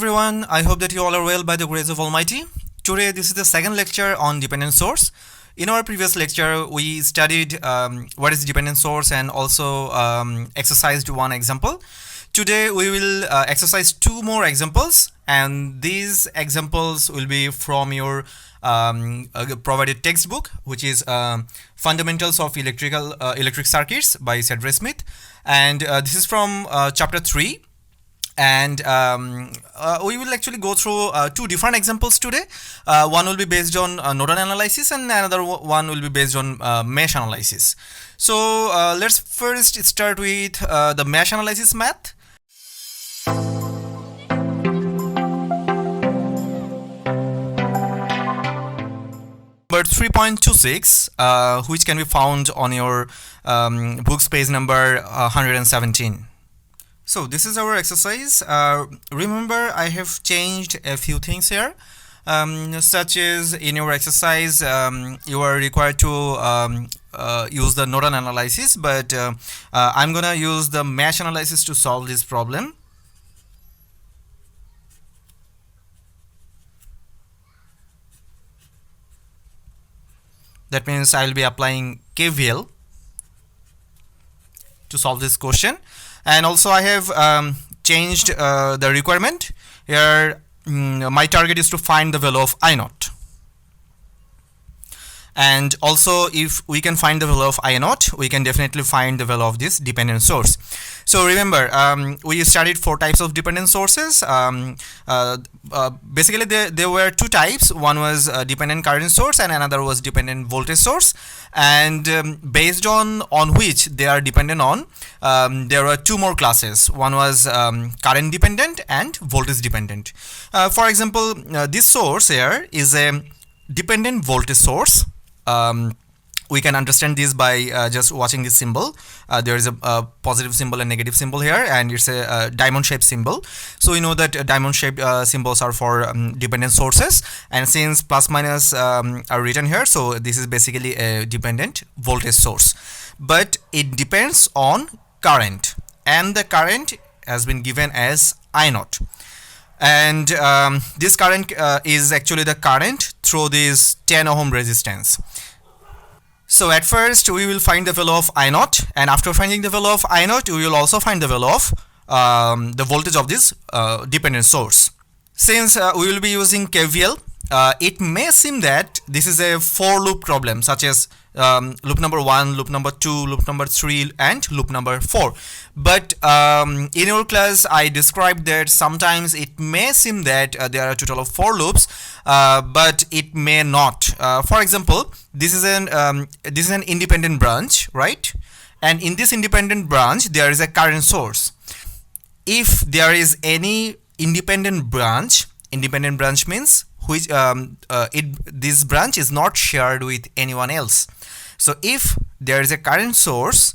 everyone, I hope that you all are well by the grace of Almighty. Today this is the second lecture on dependent source. In our previous lecture we studied what is dependent source and also exercised one example. Today we will exercise two more examples, and these examples will be from your provided textbook, which is Fundamentals of Electric Circuits by Cedric Smith, and this is from chapter 3. And we will actually go through two different examples today. One will be based on nodal analysis and another one will be based on mesh analysis. So let's first start with the mesh analysis math. Number 3.26, which can be found on your books page number 117. So this is our exercise. Remember, I have changed a few things here, such as in your exercise you are required to use the nodal analysis, but I'm gonna use the mesh analysis to solve this problem. That means I'll be applying KVL to solve this question. And also I have changed the requirement. Here my target is to find the value of I naught. And also, if we can find the value of I naught, we can definitely find the value of this dependent source. So remember, we studied four types of dependent sources. Basically there were two types. One was dependent current source and another was dependent voltage source, and based on which they are dependent on, there were two more classes. One was current dependent and voltage dependent. For example, this source here is a dependent voltage source. We can understand this by just watching this symbol. There is a positive symbol and negative symbol here, and it's a diamond shaped symbol. So we know that diamond shaped symbols are for dependent sources, and since plus minus are written here, so this is basically a dependent voltage source, but it depends on current, and the current has been given as I naught. And this current is actually the current through this 10 ohm resistance. So at first we will find the value of I naught, and after finding the value of I naught, we will also find the value of the voltage of this dependent source. Since we will be using KVL, it may seem that this is a for loop problem, such as loop number 1, loop number 2, loop number 3 and loop number 4. But in your class I described that sometimes it may seem that there are a total of 4 loops, but it may not. For example, this is an independent branch, right? And in this independent branch there is a current source. If there is any independent branch means which this branch is not shared with anyone else. So if there is a current source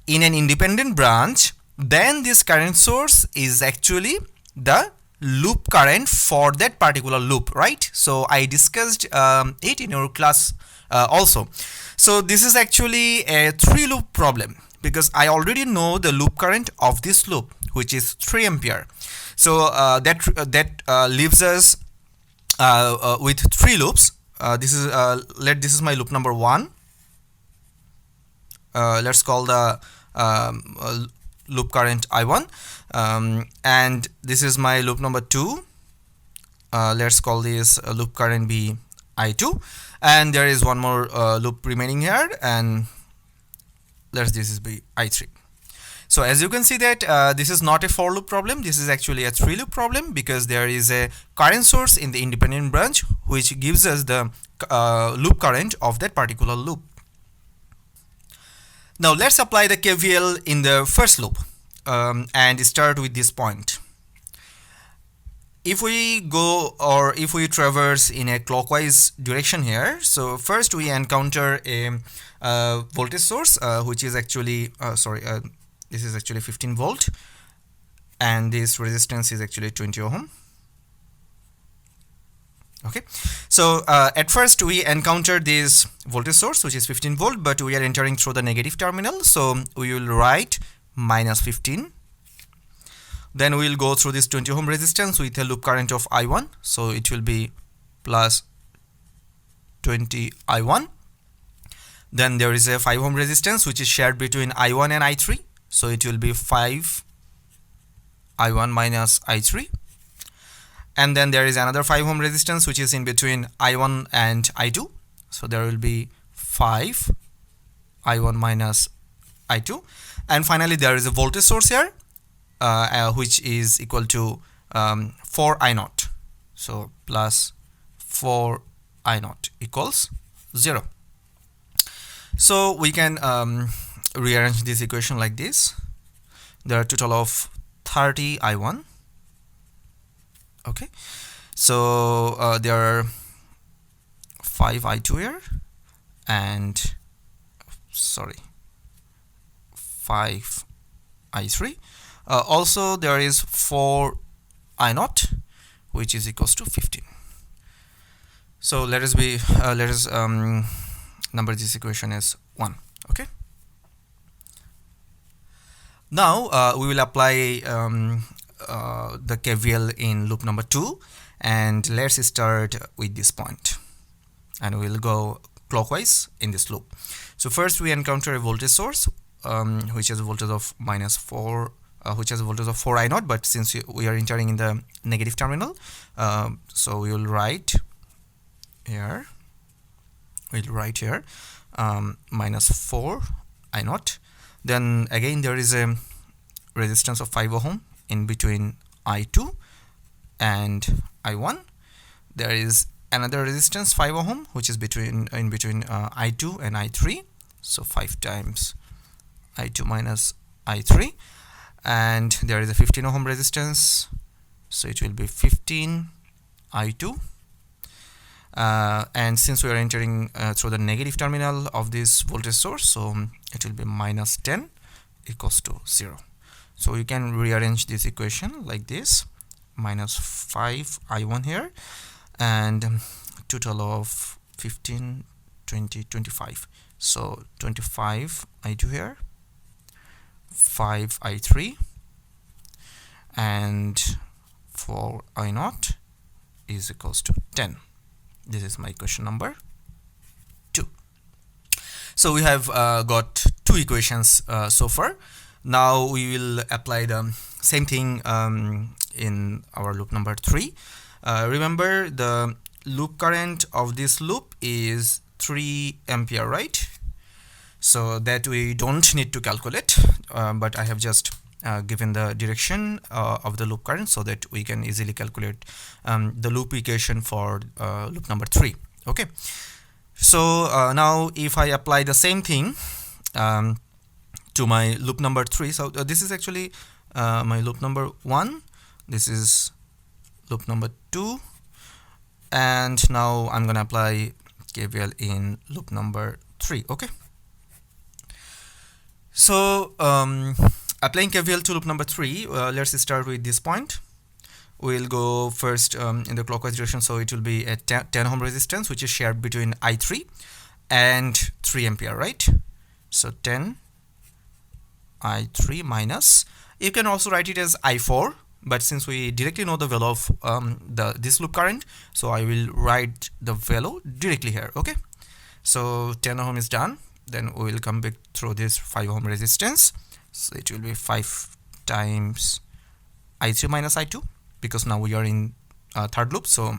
in an independent branch, then this current source is actually the loop current for that particular loop, right? So I discussed it in your class also. So this is actually a 3 loop problem, because I already know the loop current of this loop, which is 3 ampere. So that leaves us with 3 loops. This is my loop number 1. Let's call the loop current I1, and this is my loop number 2. Let's call this loop current be I2, and there is one more loop remaining here, and this is be I3. So as you can see that this is not a for loop problem, this is actually a 3 loop problem, because there is a current source in the independent branch which gives us the loop current of that particular loop. Now let's apply the KVL in the first loop and start with this point. If we go, or if we traverse in a clockwise direction here, so first we encounter a voltage source which is actually this is actually 15 volt, and this resistance is actually 20 ohm. Okay, so at first we encounter this voltage source which is 15 volt, but we are entering through the negative terminal, so we will write minus 15. Then we'll go through this 20 ohm resistance with a loop current of I1. So it will be plus 20 I1. Then there is a 5 ohm resistance which is shared between I1 and I3. So it will be 5 I1 minus I3. And then there is another 5 ohm resistance which is in between I1 and I2. So there will be 5 I1 minus I2. And finally there is a voltage source here which is equal to 4 I0. So plus 4 I0 equals 0. So we can rearrange this equation like this. There are a total of 30 I1. Okay, so there are 5 I2 here and 5 I3. Also there is 4 I0 which is equals to 15. So let us number this equation as 1. Okay, now we will apply the KVL in loop number 2, and let's start with this point, and we'll go clockwise in this loop. So first we encounter a voltage source which has a voltage of -4, which has a voltage of 4 I0, but since we are entering in the negative terminal, so we will write here, -4 I0. Then again there is a resistance of 5 ohm in between I2 and I1. There is another resistance 5 ohm which is in between I2 and I3. So 5 times I2 minus I3. And there is a 15 ohm resistance, so it will be 15 I2. And since we are entering through the negative terminal of this voltage source, so it will be -10 equals to 0. So you can rearrange this equation like this: -5 I1 here, and total of 15, 20, 25. So 25 I2 here, 5 I3, and 4 I0 is equals to 10. This is my equation number 2. So we have got 2 equations so far. Now we will apply the same thing in our loop number 3. Remember, the loop current of this loop is 3 ampere, right? So that we don't need to calculate, but I have just given the direction of the loop current so that we can easily calculate the loop equation for loop number 3. Okay, so now if I apply the same thing to my loop number 3, so this is actually my loop number 1, this is loop number 2, and now I'm gonna apply KVL in loop number 3. Okay, so applying KVL to loop number 3, let's start with this point. We'll go first in the clockwise direction, so it will be a 10 ohm resistance which is shared between I3 and 3 ampere, right? So 10 I3 minus, you can also write it as I4, but since we directly know the value of this loop current, so I will write the value directly here. Okay, so 10 ohm is done. Then we will come back through this 5 ohm resistance, so it will be 5 times I3 minus I2, because now we are in third loop, so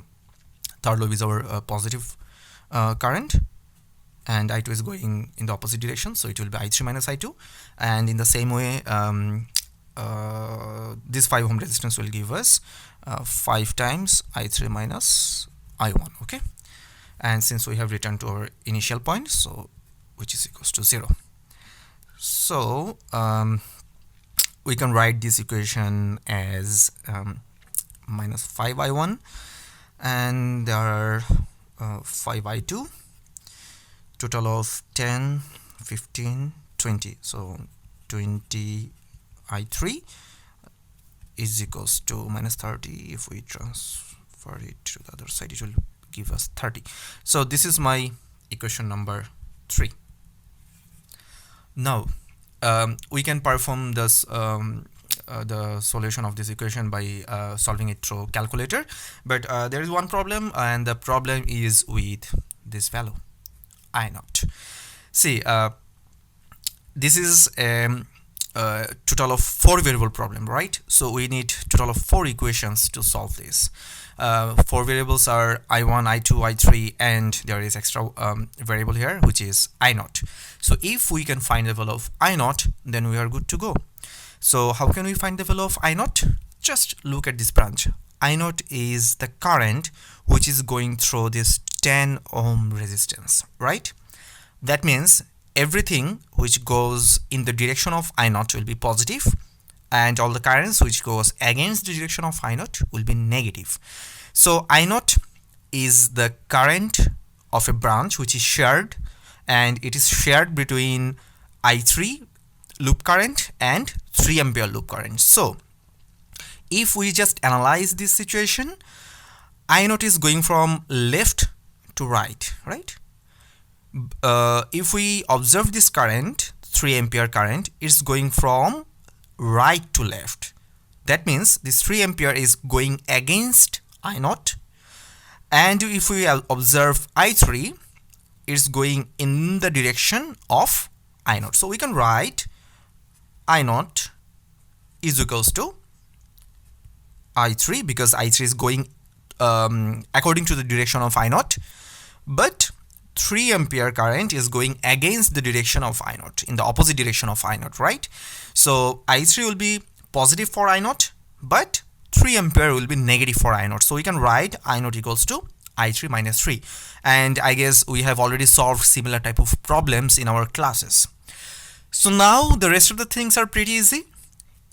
third loop is our positive current, and I2 is going in the opposite direction, so it will be I3 minus I2. And in the same way, this 5 ohm resistance will give us 5 times I3 minus I1. Okay, and since we have returned to our initial point, so which is equals to 0, so we can write this equation as -5 I1, and there are 5 I2, total of 10, 15, 20, so 20 I3 is equals to -30. If we transfer it to the other side, it will give us 30. So this is my equation number 3. Now we can perform this the solution of this equation by solving it through calculator, but there is one problem, and the problem is with this value I naught. See, this is a total of 4 variable problem, right? So we need total of 4 equations to solve this. 4 variables are I1, I2, I3, and there is extra variable here which is I naught. So if we can find the value of I naught, then we are good to go. So how can we find the value of I naught? Just look at this branch. I naught is the current which is going through this 10 ohm resistance, right? That means everything which goes in the direction of I naught will be positive, and all the currents which goes against the direction of I naught will be negative. So I naught is the current of a branch which is shared, and it is shared between I3 loop current and 3 ampere loop current. So if we just analyze this situation, I naught is going from left to right, right? If we observe this current, 3 ampere current, it's going from right to left. That means this 3 ampere is going against I naught, and if we observe I3, it's going in the direction of I naught. So we can write I naught is equals to I3, because I3 is going according to the direction of I naught, but 3 ampere current is going against the direction of I naught, in the opposite direction of I naught, right? So I3 will be positive for I naught, but 3 ampere will be negative for I naught. So we can write I naught equals to I3 minus 3. And I guess we have already solved similar type of problems in our classes. So now the rest of the things are pretty easy.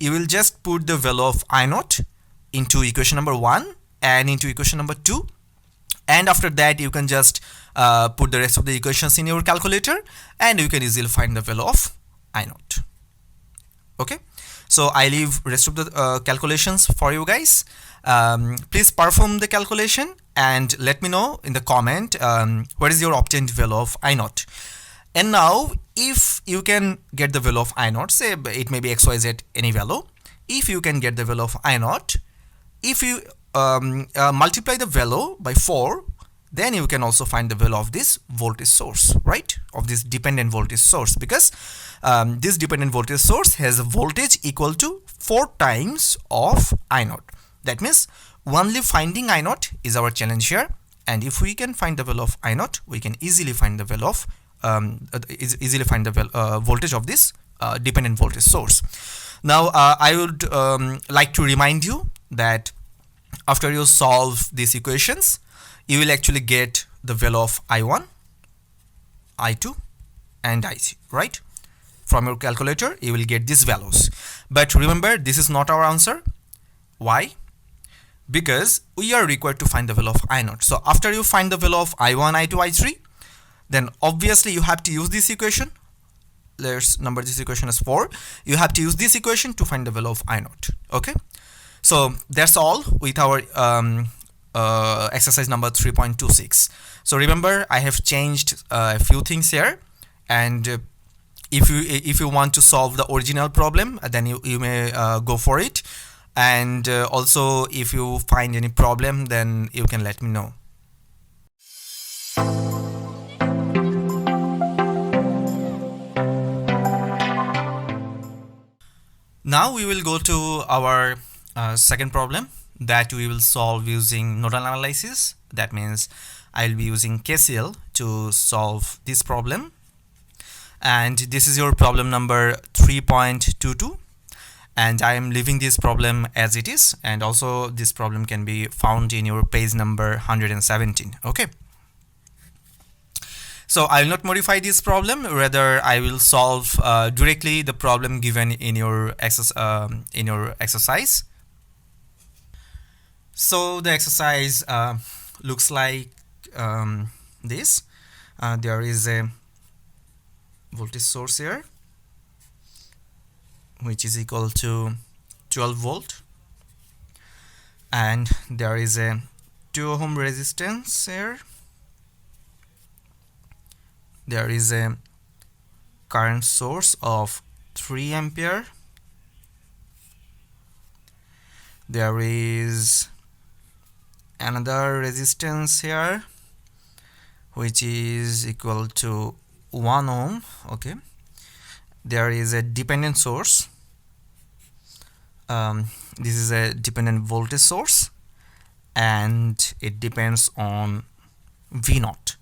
You will just put the value of I naught into equation number 1 and into equation number 2. And after that, you can just put the rest of the equations in your calculator, and you can easily find the value of I naught. Okay, so I leave rest of the calculations for you guys. Please perform the calculation and let me know in the comment what is your obtained value of I naught. And now, if you can get the value of I naught, say it may be XYZ any value. If you can get the value of I naught, if you multiply the value by 4, then you can also find the value of this voltage source, right? Of this dependent voltage source, because this dependent voltage source has a voltage equal to 4 times of I naught. That means only finding I naught is our challenge here, and if we can find the value of I naught, we can easily find the value of voltage of this dependent voltage source. Now I would like to remind you that after you solve these equations, you will actually get the value of I1, I2, and I3, right? From your calculator, you will get these values. But remember, this is not our answer. Why? Because we are required to find the value of I naught. So after you find the value of I1, I2, I3, then obviously you have to use this equation. Let's number this equation as 4. You have to use this equation to find the value of I naught. Okay? So that's all with our exercise number 3.26. So remember, I have changed a few things here, and if you want to solve the original problem, then you may go for it. And also, if you find any problem, then you can let me know. Now we will go to our second problem that we will solve using nodal analysis. That means I'll be using KCL to solve this problem. And this is your problem number 3.22. And I am leaving this problem as it is. And also this problem can be found in your page number 117. Okay. So I will not modify this problem. Rather, I will solve directly the problem given in your exercise. So the exercise looks like this. There is a voltage source here, which is equal to 12 volt, and there is a 2 ohm resistance here. There is a current source of 3 ampere, There is another resistance here which is equal to 1 ohm. Okay, there is a dependent source. This is a dependent voltage source and it depends on V0,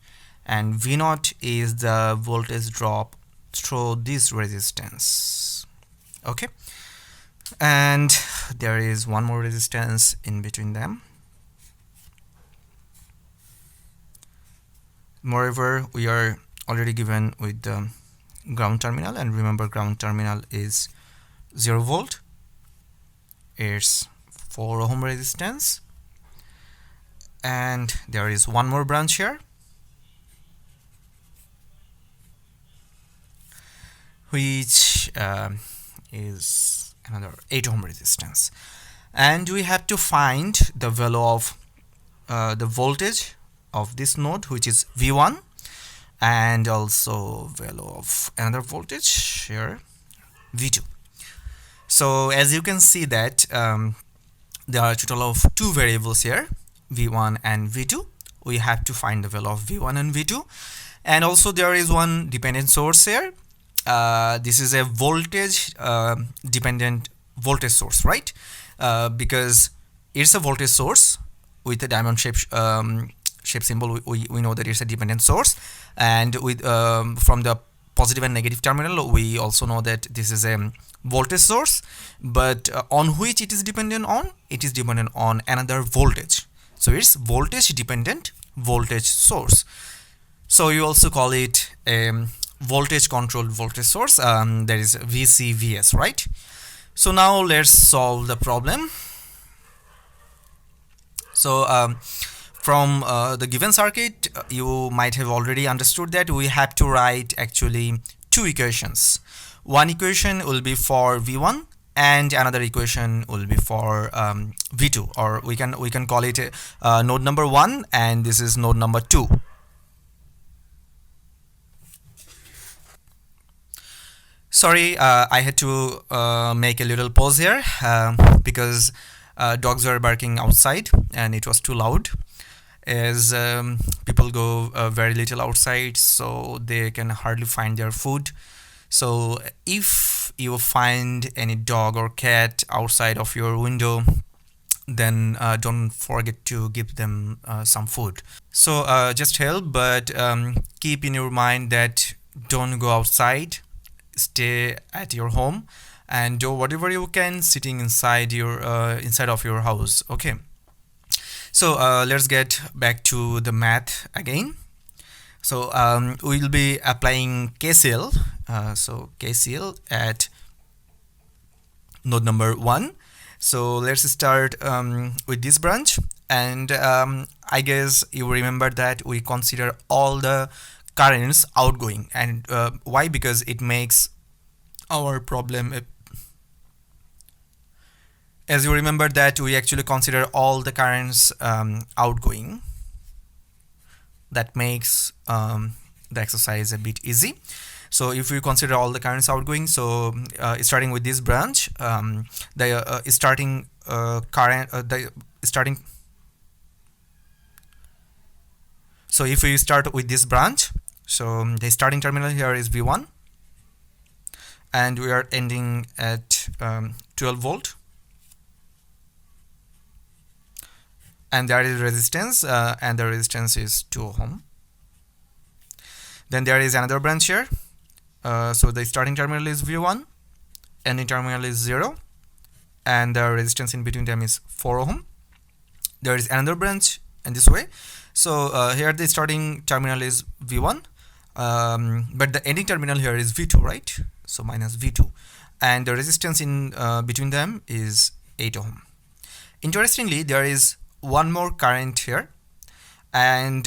and V0 is the voltage drop through this resistance. Okay, and there is one more resistance in between them. Moreover, we are already given with the ground terminal, and remember ground terminal is 0 volt. It's 4 ohm resistance, and there is one more branch here which is another 8 ohm resistance, and we have to find the value of the voltage of this node, which is V1, and also value of another voltage here, V2. So as you can see that there are a total of two variables here, V1 and V2. We have to find the value of V1 and V2, and also there is one dependent source here. This is a voltage dependent voltage source, right? Because it's a voltage source with a diamond shape symbol. We know that it's a dependent source, and with from the positive and negative terminal we also know that this is a voltage source, but on which it is dependent on? It is dependent on another voltage, so it's voltage dependent voltage source. So you also call it a voltage controlled voltage source, that is VCVS, right? So now let's solve the problem. So from the given circuit, you might have already understood that we have to write actually two equations. One equation will be for V1 and another equation will be for V2, or we can call it node number 1 and this is node number 2. Sorry, I had to make a little pause here because dogs were barking outside and it was too loud, as people go very little outside, so they can hardly find their food. So if you find any dog or cat outside of your window, then don't forget to give them some food. So just help, but keep in your mind that don't go outside, stay at your home and do whatever you can sitting inside your inside of your house. Okay, so let's get back to the math again. So we will be applying KCL. So KCL at node number 1. So let's start with this branch, and I guess you remember that we consider all the currents outgoing, and why? Because it makes our problem as you remember that we actually consider all the currents outgoing. That makes the exercise a bit easy. So if we consider all the currents outgoing, so starting with this branch, the starting current, so if we start with this branch, so the starting terminal here is V1 and we are ending at 12 volt, and there is resistance and the resistance is 2 ohm. Then there is another branch here, so the starting terminal is V1, ending terminal is 0, and the resistance in between them is 4 ohm. There is another branch in this way, so here the starting terminal is V1, but the ending terminal here is V2, right? So minus V2, and the resistance in between them is 8 ohm. Interestingly, there is one more current here, and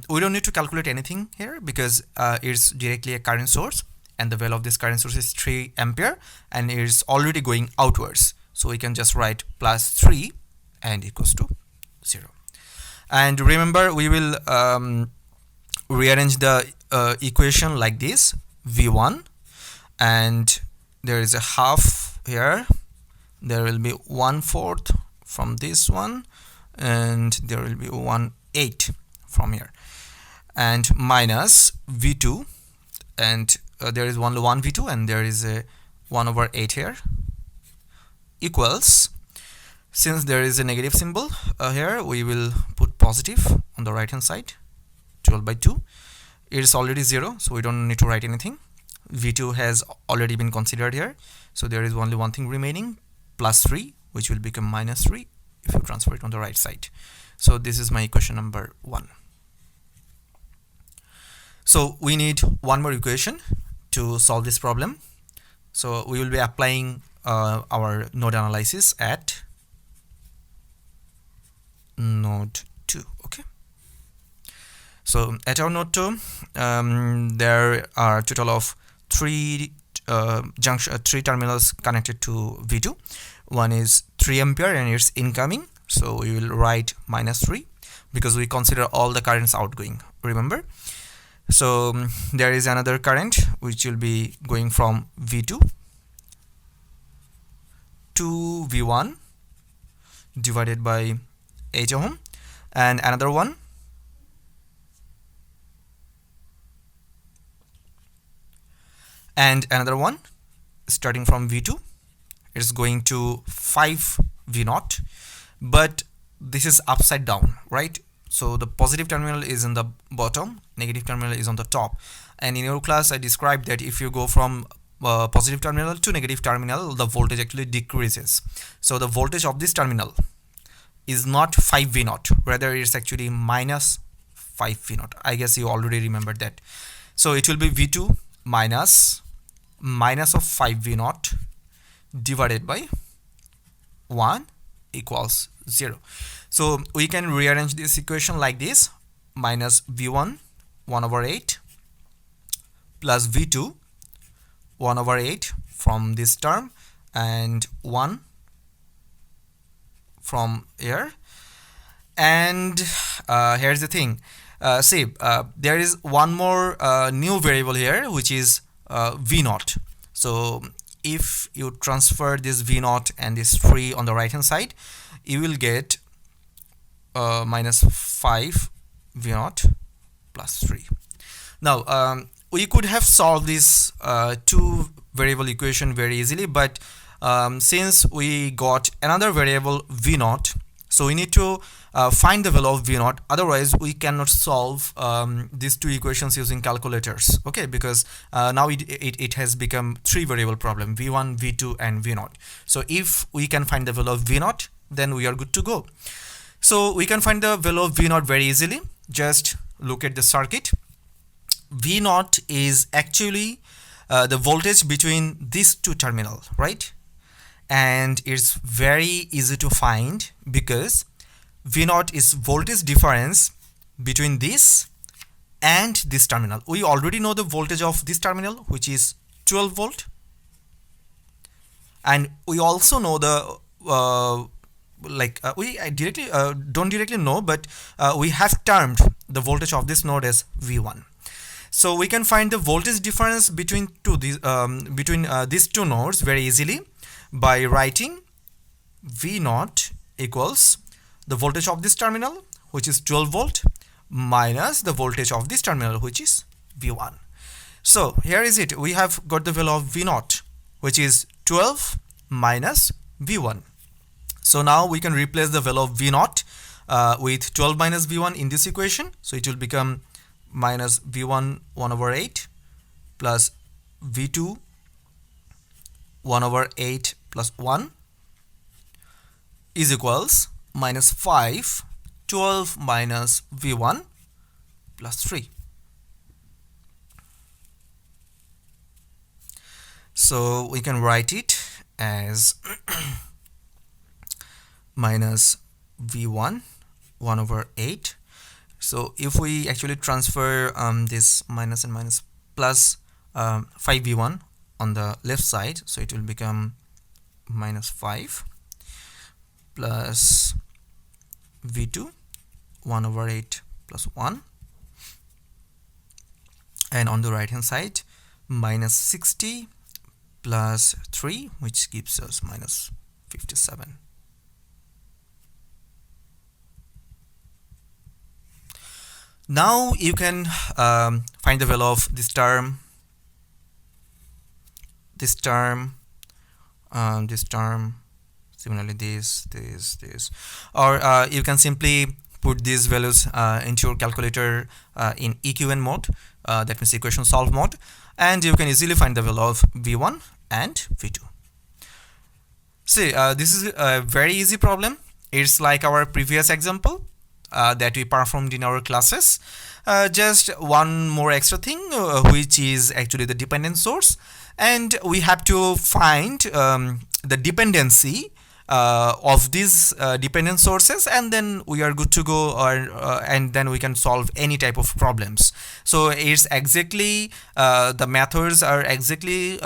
we don't need to calculate anything here because it's directly a current source, and the value of this current source is 3 ampere and it's already going outwards, so we can just write plus 3 and equals to 0. And remember, we will rearrange the equation like this: V1, and there is a half here, there will be 1/4 from this one, and there will be 1 8 from here, and minus v2, and there is only one v2 and there is a 1 over 8 here, equals, since there is a negative symbol here, we will put positive on the right hand side. 12 by 2, it is already 0, so we don't need to write anything. v2 has already been considered here, so there is only one thing remaining, plus 3, which will become minus 3 if you transfer it on the right side. So this is my equation number 1. So we need one more equation to solve this problem. So we will be applying our node analysis at node 2. Okay, so at our node 2, there are a total of three terminals connected to v2. One is 3 ampere and it's incoming, so we will write minus 3 because we consider all the currents outgoing, remember. So there is another current which will be going from v2 to v1 divided by 8 ohm, and another one starting from v2, it's going to 5 v0, but this is upside down, right? So the positive terminal is in the bottom, negative terminal is on the top, and in your class I described that if you go from positive terminal to negative terminal, the voltage actually decreases. So the voltage of this terminal is not 5 v0, rather it's actually minus 5 v0. I guess you already remembered that. So it will be v2 minus of 5 v0 divided by 1 equals 0. So we can rearrange this equation like this: minus v1 1 over 8 plus v2 1 over 8 from this term and 1 from here. And here's the thing, see, there is one more new variable here, which is v0. So if you transfer this v0 and this 3 on the right hand side, you will get minus 5 v0 plus 3. Now we could have solved this two variable equation very easily, but since we got another variable v0, so we need to find the value of v0, otherwise we cannot solve these two equations using calculators, okay, because now it has become 3 variable problem: v1, v2 and v0. So if we can find the value of v0, then we are good to go. So we can find the value of v0 very easily. Just look at the circuit. v0 is actually the voltage between these two terminals, right? And it's very easy to find because v0 is voltage difference between this and this terminal. We already know the voltage of this terminal, which is 12 volt, and we also know the we directly don't directly know, but we have termed the voltage of this node as v1. So we can find the voltage difference between these two nodes very easily by writing v0 equals the voltage of this terminal, which is 12 volt, minus the voltage of this terminal, which is v1. So here is it. We have got the value of v0, which is 12 minus v1. So now we can replace the value of v0 with 12 minus v1 in this equation. So it will become minus v1 1 over 8 plus v2 1 over 8 plus 1 is equals minus 5, 12 minus v1 plus 3. So we can write it as minus v1 1 over 8. So if we actually transfer this minus and minus plus 5v1 on the left side, so it will become minus 5 plus v2 1 over 8 plus 1, and on the right hand side minus 60 plus 3, which gives us minus 57. Now you can find the value of this term, this term, this term, similarly this, or you can simply put these values into your calculator in eqn mode, that means equation solve mode, and you can easily find the value of v1 and v2. See, this is a very easy problem. It's like our previous example that we performed in our classes. Just one more extra thing, which is actually the dependent source, and we have to find the dependency of these dependent sources, and then we are good to go, or and then we can solve any type of problems. So it's exactly the methods are exactly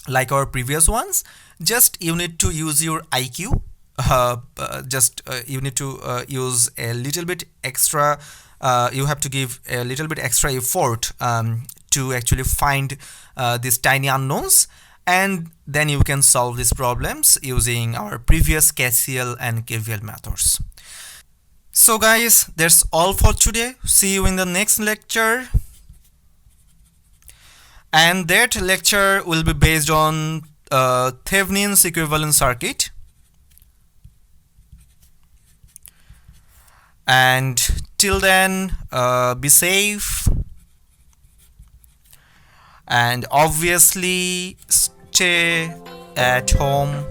like our previous ones. Just you need to use your IQ. You need to use a little bit extra. You have to give a little bit extra effort to actually find these tiny unknowns, and then you can solve these problems using our previous KCL and KVL methods. So guys, that's all for today. See you in the next lecture, and that lecture will be based on Thevenin's equivalent circuit. And till then, be safe, and obviously stay at home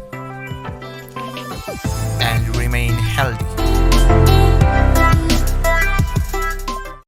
and remain healthy.